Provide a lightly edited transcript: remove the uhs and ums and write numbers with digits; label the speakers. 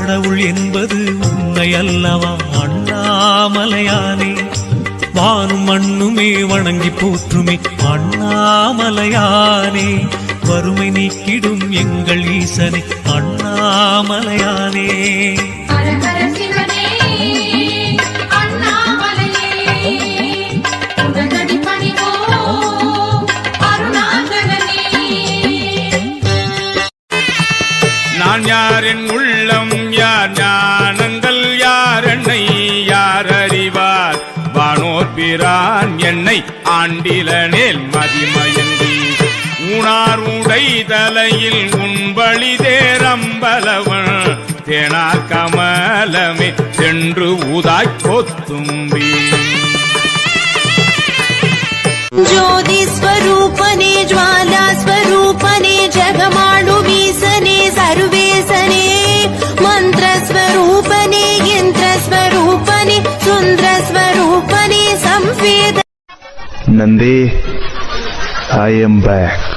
Speaker 1: கடவுள் என்பது உன்னை அல்லவா அண்ணாமலையானே, வானும் மண்ணுமே வணங்கி போற்றுமே அண்ணாமலையானே, வறுமை நீக்கிடும் எங்கள் ஈசனே அண்ணாமலையானே.
Speaker 2: நான் யார் என் உள்ளம் யார் ஞானங்கள் யார் என்னை யார் அறிவார், வானோர் பிரான் என்னை ஆண்டிலனேல் மதிமயங்கி ஊனார் உடை தலையில் உன்பழி தேரம்பலவன் தேனார் கமலமே சென்று ஊதாய் கொத்தும்பி.
Speaker 3: ज्योति स्वरूपने ज्वाला स्वरूपने जगमाडु मीसने सर्वेसने मंत्र स्वरूपने यंत्र स्वरूपने सुंदर स्वरूपने संवेद.
Speaker 4: Nandi, I am back.